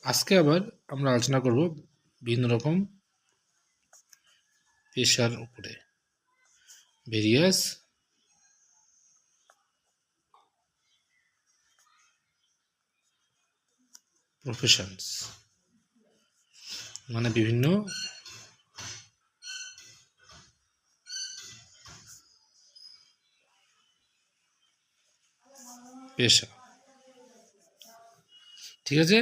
আজকে আবার আমরা আলোচনা করব বিভিন্ন রকম পেশার উপরে, ভেরিয়াস প্রফেশনস, মানে বিভিন্ন পেশা। ঠিক আছে,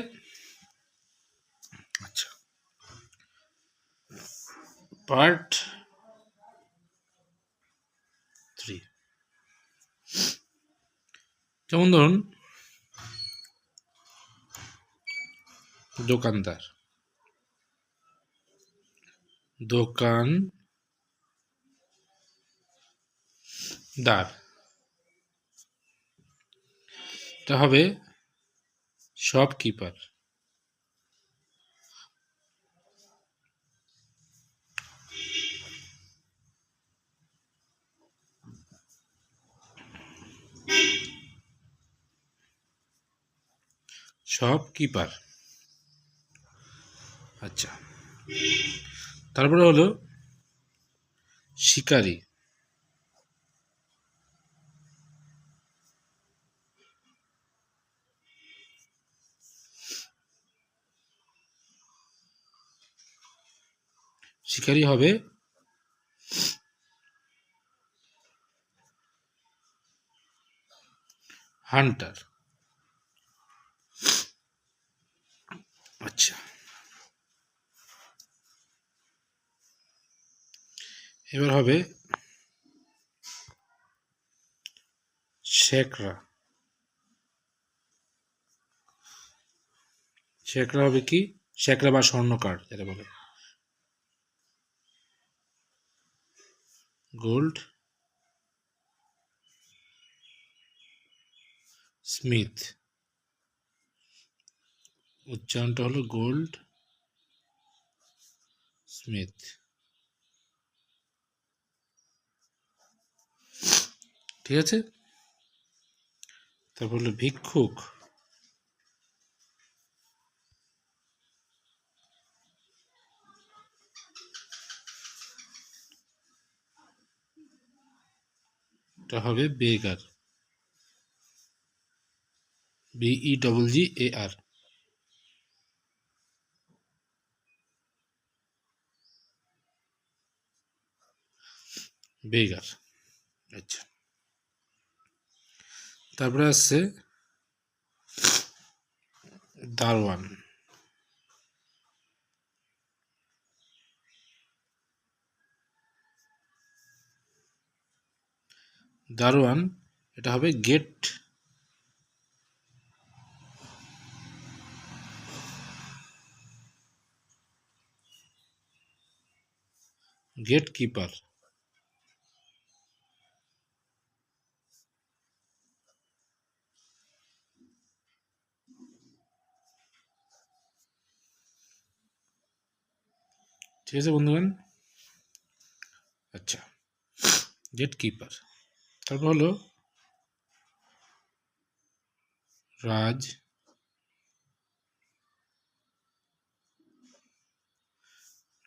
আচ্ছা। পার্ট 3, যেমন ধরুন দোকানদার। দোকানদার এটা হবে শপকিপার। শপকিপার, আচ্ছা। তারপরে হলো শিকারী। শিকারী হবে হান্টার। আচ্ছা, এবার হবে শেখরা। শেখরা হবে কি? শেখরা বা স্বর্ণকার যেটা বলে, গোল্ড স্মিথ। উচ্চারণটা হলো গোল্ড স্মিথ। ঠিক আছে, তারপর হলো ভিক্ষুক। এটা হবে বেগার, BEGGAR। বেগার, আচ্ছা। তারপরে আসছে দারোয়ান। দারোয়ান এটা হবে গেট কিপার। ঠিক আছে বন্ধুগণ, আচ্ছা, গেট কিপার। তারপর হলো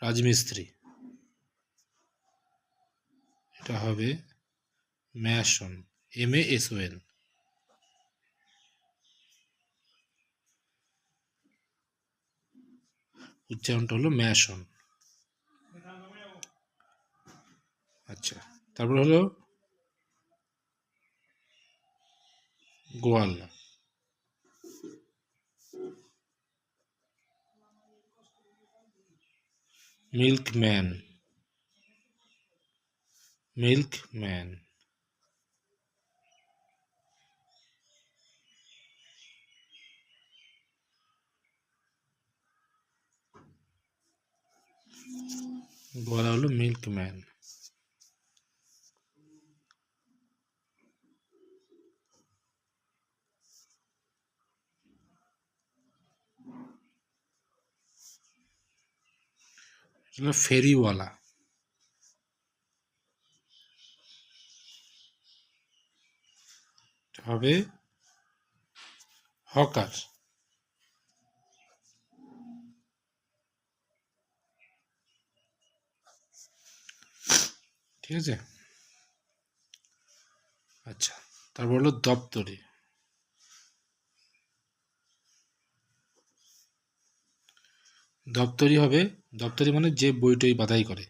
রাজমিস্ত্রি। এটা হবে ম্যাসন, MASON। উচ্চারণটা হলো ম্যাসন। আচ্ছা, তারপর হলো গোয়ালা। মিল্কম্যান। গোয়ালা হলো মিল্কম্যান। ফেরিওয়ালা। হবে হকার। ঠিক আছে। আচ্ছা, তারপর হলো দপ্তরি। দপ্তরি হবে, দপ্তরি মানে যে বইটই বাধাই করে।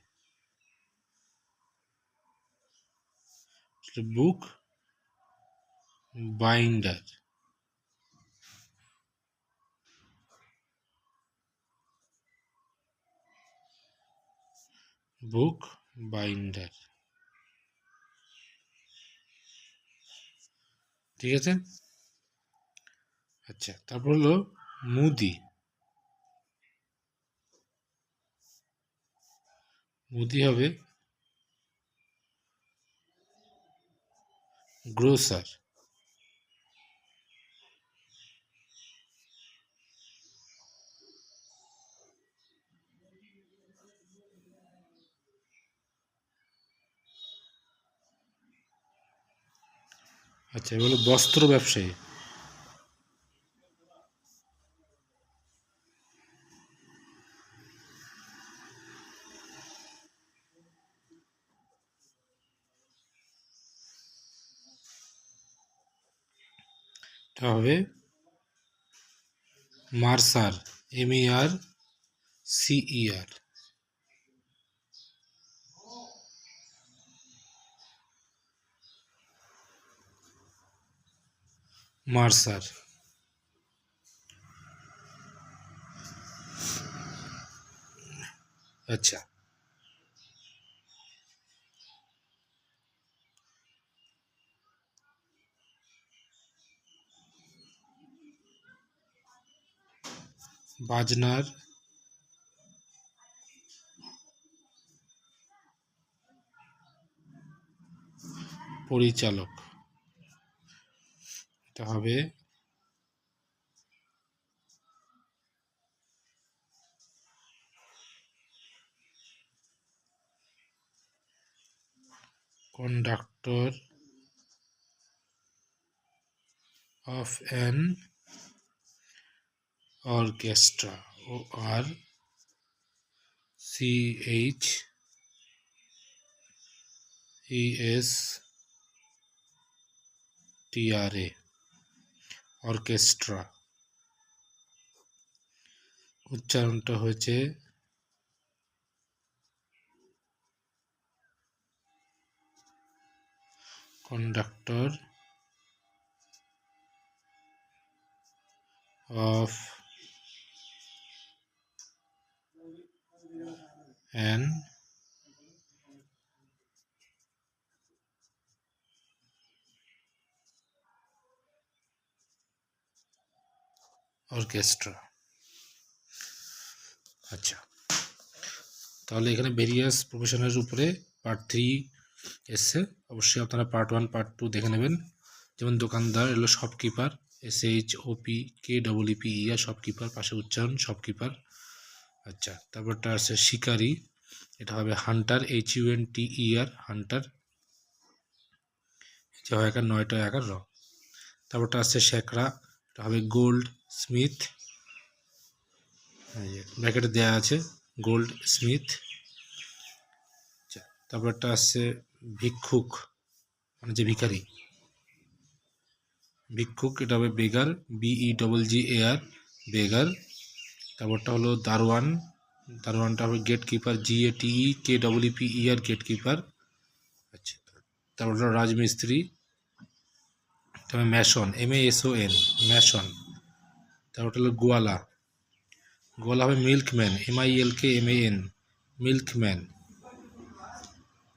বুক বাইন্ডার। বুক বাইন্ডার, ঠিক আছে। আচ্ছা, তারপর হলো মুদি। মুদি হবে গ্রোসার। আচ্ছা, এবার হলো বস্ত্র ব্যবসায়ী। এটা হবে মার্সার, MERCER। মার্সার। আচ্ছা, বাজনার পরিচালক। এটা হবে conductor of an orchestra. ORCHESTRA, orchestra. উচ্চারণটা হয়েছে কন্ডাক্টর অফ অ্যান অর্কেস্ট্রা। আচ্ছা, তাহলে এখানে ভেরিয়াস প্রফেশনের উপরে পার্ট 3 এসছে। অবশ্যই আপনারা পার্ট 1 পার্ট 2 দেখে নেবেন। যেমন দোকানদার এলো শপকিপার, SHOPKEEPER, শপকিপার, পাশে উচ্চারণ শপকিপার। আচ্ছা, তারপরটা আছে শিকারি, এটা হবে হান্টার, HUNTER, হান্টার। যে হয় একার 9টা একার র। তারপরটা আছে শেখরা, এটা হবে গোল্ড স্মিথ, ব্র্যাকেটে দেওয়া আছে গোল্ড স্মিথ। আচ্ছা, তারপরটা আছে ভিক্ষুক, মানে যে ভিখারি, ভিক্ষুক, এটা হবে বেগার, BEGGAR, বেগার। তারপরটা হলো দারোয়ান, দারোয়ানটা হবে gatekeeper, GATEKEEPER, gatekeeper. আচ্ছা, তারপর হলো রাজমিস্ত্রি, তারপরে ম্যাশন, MASON, ম্যাশন। তারপরটা হলো গোয়ালা, গোয়ালা হবে মিল্কম্যান, MILKMAN, মিল্কম্যান।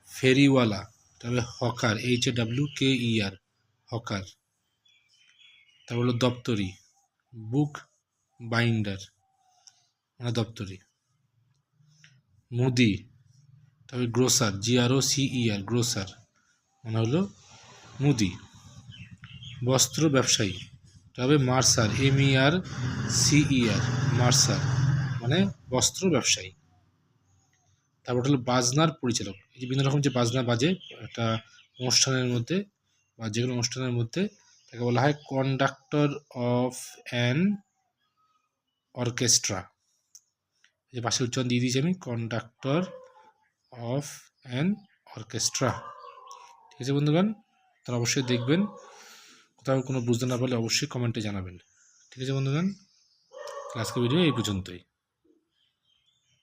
ফেরিওয়ালা, তবে হকার, HAWKER, হকার। তারপর হলো দপ্তরি, বুক বাইন্ডার, মানে দপ্তরি। মুদি, তবে গ্রোসার, GROCER, গ্রোসার, মানে হলো মুদি। বস্ত্র ব্যবসায়ী, তবে মার্সার, MERCER, মার্সার, মানে বস্ত্র ব্যবসায়ী। তারপর হলো বাজনার পরিচালক, এই যে বিভিন্ন রকম যে বাজনা বাজে একটা অনুষ্ঠানের মধ্যে বা যে কোনো অনুষ্ঠানের মধ্যে, তাকে বলা হয় কন্ডাক্টর অফ অ্যান অর্কেস্ট্রা। যে পাশে উচ্চারণ দিয়ে দিয়েছি আমি, কন্ডাক্টর অফ অ্যান অর্কেস্ট্রা। ঠিক আছে বন্ধুগণ, তারা অবশ্যই দেখবেন, কোথাও কোনো বুঝতে না পারলে অবশ্যই কমেন্টে জানাবেন। ঠিক আছে বন্ধুগণ, আজকের ভিডিও এই পর্যন্তই।